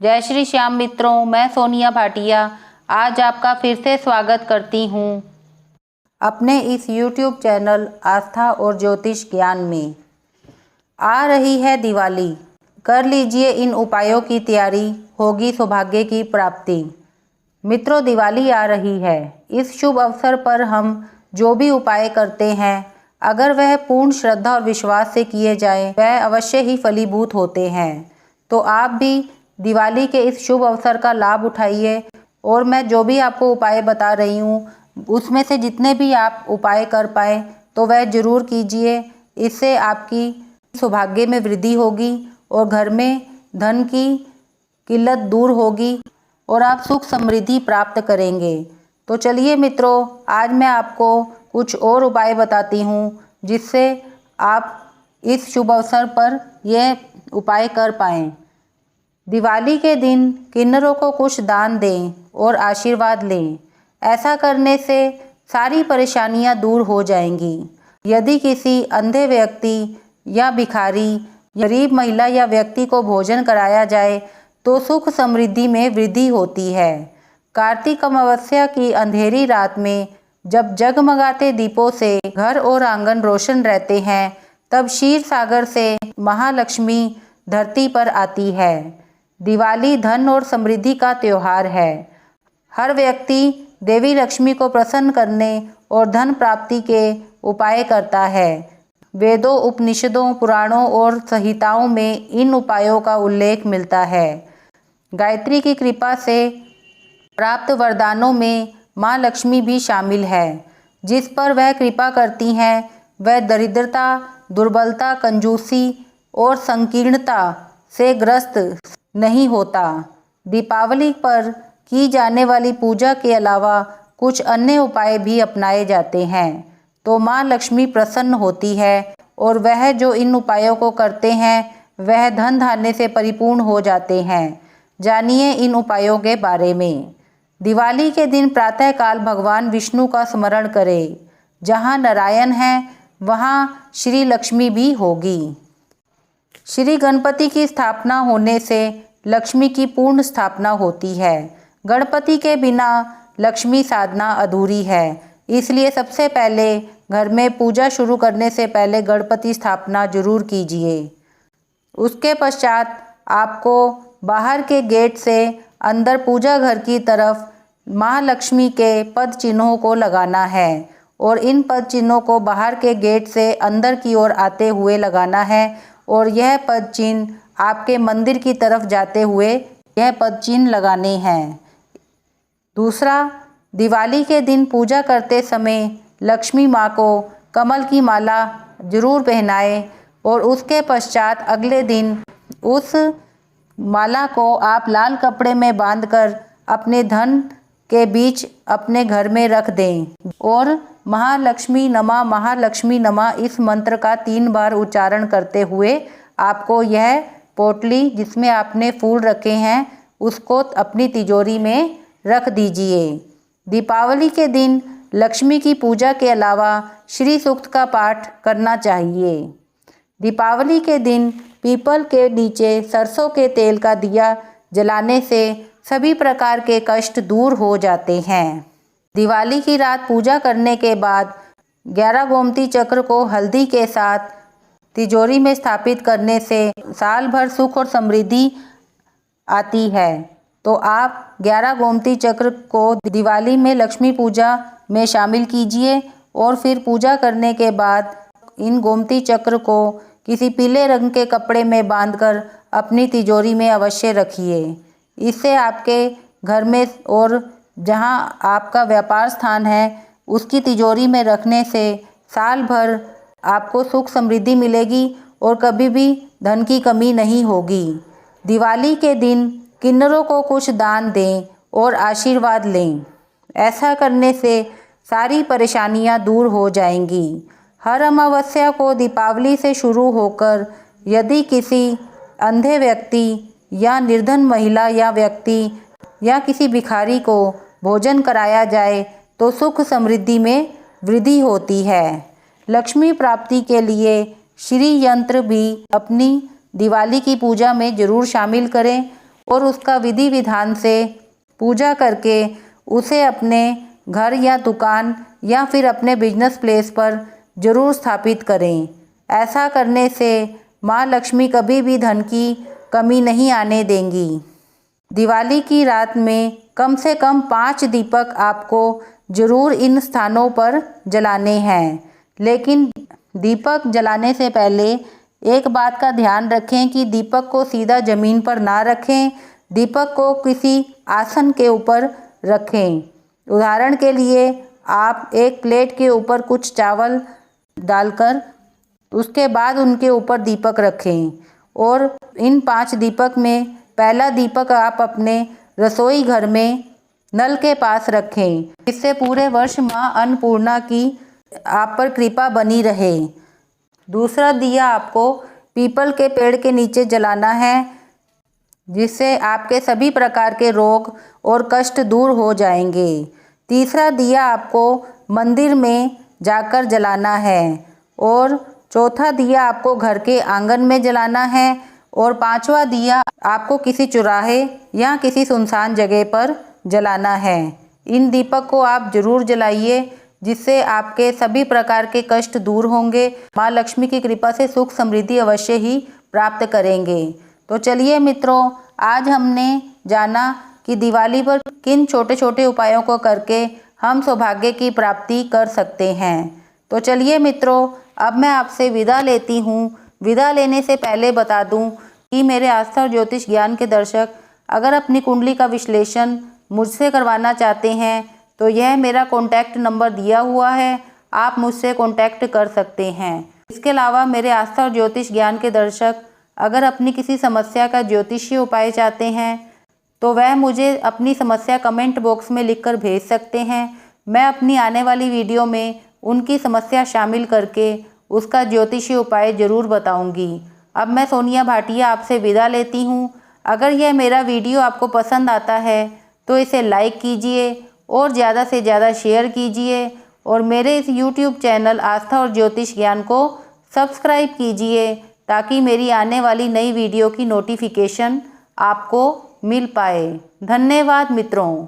जय श्री श्याम मित्रों, मैं सोनिया भाटिया आज आपका फिर से स्वागत करती हूँ अपने इस YouTube चैनल आस्था और ज्योतिष ज्ञान में। आ रही है दिवाली, कर लीजिए इन उपायों की तैयारी, होगी सौभाग्य की प्राप्ति। मित्रों, दिवाली आ रही है। इस शुभ अवसर पर हम जो भी उपाय करते हैं, अगर वह पूर्ण श्रद्धा और विश्वास से किए जाएं, वह अवश्य ही फलीभूत होते हैं। तो आप भी दिवाली के इस शुभ अवसर का लाभ उठाइए और मैं जो भी आपको उपाय बता रही हूँ उसमें से जितने भी आप उपाय कर पाए तो वह जरूर कीजिए। इससे आपकी सौभाग्य में वृद्धि होगी और घर में धन की किल्लत दूर होगी और आप सुख समृद्धि प्राप्त करेंगे। तो चलिए मित्रों, आज मैं आपको कुछ और उपाय बताती हूँ जिससे आप इस शुभ अवसर पर यह उपाय कर पाएँ। दिवाली के दिन किन्नरों को कुछ दान दें और आशीर्वाद लें। ऐसा करने से सारी परेशानियां दूर हो जाएंगी। यदि किसी अंधे व्यक्ति या भिखारी, गरीब महिला या व्यक्ति को भोजन कराया जाए तो सुख समृद्धि में वृद्धि होती है। कार्तिक अमावस्या की अंधेरी रात में जब जगमगाते दीपों से घर और आंगन रोशन रहते हैं, तब क्षीर सागर से महालक्ष्मी धरती पर आती है। दिवाली धन और समृद्धि का त्योहार है। हर व्यक्ति देवी लक्ष्मी को प्रसन्न करने और धन प्राप्ति के उपाय करता है। वेदों, उपनिषदों, पुराणों और संहिताओं में इन उपायों का उल्लेख मिलता है। गायत्री की कृपा से प्राप्त वरदानों में माँ लक्ष्मी भी शामिल है। जिस पर वह कृपा करती हैं, वह दरिद्रता, दुर्बलता, कंजूसी और संकीर्णता से ग्रस्त नहीं होता। दीपावली पर की जाने वाली पूजा के अलावा कुछ अन्य उपाय भी अपनाए जाते हैं तो माँ लक्ष्मी प्रसन्न होती है और वह जो इन उपायों को करते हैं वह धन धान्य से परिपूर्ण हो जाते हैं। जानिए इन उपायों के बारे में। दिवाली के दिन प्रातःकाल भगवान विष्णु का स्मरण करें। जहाँ नारायण हैं वहाँ श्री लक्ष्मी भी होगी। श्री गणपति की स्थापना होने से लक्ष्मी की पूर्ण स्थापना होती है। गणपति के बिना लक्ष्मी साधना अधूरी है। इसलिए सबसे पहले घर में पूजा शुरू करने से पहले गणपति स्थापना जरूर कीजिए। उसके पश्चात आपको बाहर के गेट से अंदर पूजा घर की तरफ महालक्ष्मी के पद चिन्हों को लगाना है और इन पद चिन्हों को बाहर के गेट से अंदर की ओर आते हुए लगाना है और यह पद चिन्ह आपके मंदिर की तरफ जाते हुए यह पद चिन्ह लगाने हैं। दूसरा, दिवाली के दिन पूजा करते समय लक्ष्मी माँ को कमल की माला जरूर पहनाएं और उसके पश्चात अगले दिन उस माला को आप लाल कपड़े में बांधकर अपने धन के बीच अपने घर में रख दें और महालक्ष्मी नमः इस मंत्र का 3 बार उच्चारण करते हुए आपको यह पोटली जिसमें आपने फूल रखे हैं उसको अपनी तिजोरी में रख दीजिए। दीपावली के दिन लक्ष्मी की पूजा के अलावा श्री सूक्त का पाठ करना चाहिए। दीपावली के दिन पीपल के नीचे सरसों के तेल का दिया जलाने से सभी प्रकार के कष्ट दूर हो जाते हैं। दिवाली की रात पूजा करने के बाद 11 गोमती चक्र को हल्दी के साथ तिजोरी में स्थापित करने से साल भर सुख और समृद्धि आती है। तो आप 11 गोमती चक्र को दिवाली में लक्ष्मी पूजा में शामिल कीजिए और फिर पूजा करने के बाद इन गोमती चक्र को किसी पीले रंग के कपड़े में बांधकर अपनी तिजोरी में अवश्य रखिए। इससे आपके घर में और जहां आपका व्यापार स्थान है उसकी तिजोरी में रखने से साल भर आपको सुख समृद्धि मिलेगी और कभी भी धन की कमी नहीं होगी। दिवाली के दिन किन्नरों को कुछ दान दें और आशीर्वाद लें। ऐसा करने से सारी परेशानियां दूर हो जाएंगी। हर अमावस्या को दीपावली से शुरू होकर यदि किसी अंधे व्यक्ति या निर्धन महिला या व्यक्ति या किसी भिखारी को भोजन कराया जाए तो सुख समृद्धि में वृद्धि होती है। लक्ष्मी प्राप्ति के लिए श्री यंत्र भी अपनी दिवाली की पूजा में जरूर शामिल करें और उसका विधि विधान से पूजा करके उसे अपने घर या दुकान या फिर अपने बिजनेस प्लेस पर ज़रूर स्थापित करें। ऐसा करने से माँ लक्ष्मी कभी भी धन की कमी नहीं आने देंगी। दिवाली की रात में कम से कम 5 दीपक आपको ज़रूर इन स्थानों पर जलाने हैं। लेकिन दीपक जलाने से पहले एक बात का ध्यान रखें कि दीपक को सीधा ज़मीन पर ना रखें, दीपक को किसी आसन के ऊपर रखें। उदाहरण के लिए आप एक प्लेट के ऊपर कुछ चावल डालकर उसके बाद उनके ऊपर दीपक रखें और इन 5 दीपक में पहला दीपक आप अपने रसोई घर में नल के पास रखें। इससे पूरे वर्ष माँ अन्नपूर्णा की आप पर कृपा बनी रहे। दूसरा दिया आपको पीपल के पेड़ के नीचे जलाना है, जिससे आपके सभी प्रकार के रोग और कष्ट दूर हो जाएंगे। तीसरा दिया आपको मंदिर में जाकर जलाना है और चौथा दिया आपको घर के आंगन में जलाना है और 5वां दिया आपको किसी चौराहे या किसी सुनसान जगह पर जलाना है। इन दीपक को आप जरूर जलाइए, जिससे आपके सभी प्रकार के कष्ट दूर होंगे। माँ लक्ष्मी की कृपा से सुख समृद्धि अवश्य ही प्राप्त करेंगे। तो चलिए मित्रों, आज हमने जाना कि दिवाली पर किन छोटे छोटे उपायों को करके हम सौभाग्य की प्राप्ति कर सकते हैं। तो चलिए मित्रों, अब मैं आपसे विदा लेती हूँ। विदा लेने से पहले बता दूँ कि मेरे आस्था और ज्योतिष ज्ञान के दर्शक अगर अपनी कुंडली का विश्लेषण मुझसे करवाना चाहते हैं तो यह मेरा कॉन्टैक्ट नंबर दिया हुआ है, आप मुझसे कॉन्टैक्ट कर सकते हैं। इसके अलावा मेरे आस्था और ज्योतिष ज्ञान के दर्शक अगर अपनी किसी समस्या का ज्योतिषीय उपाय चाहते हैं तो वह मुझे अपनी समस्या कमेंट बॉक्स में लिखकर भेज सकते हैं। मैं अपनी आने वाली वीडियो में उनकी समस्या शामिल करके उसका ज्योतिषीय उपाय ज़रूर बताऊंगी। अब मैं सोनिया भाटिया आपसे विदा लेती हूँ। अगर यह मेरा वीडियो आपको पसंद आता है तो इसे लाइक कीजिए और ज़्यादा से ज़्यादा शेयर कीजिए और मेरे इस YouTube चैनल आस्था और ज्योतिष ज्ञान को सब्सक्राइब कीजिए, ताकि मेरी आने वाली नई वीडियो की नोटिफिकेशन आपको मिल पाए। धन्यवाद मित्रों।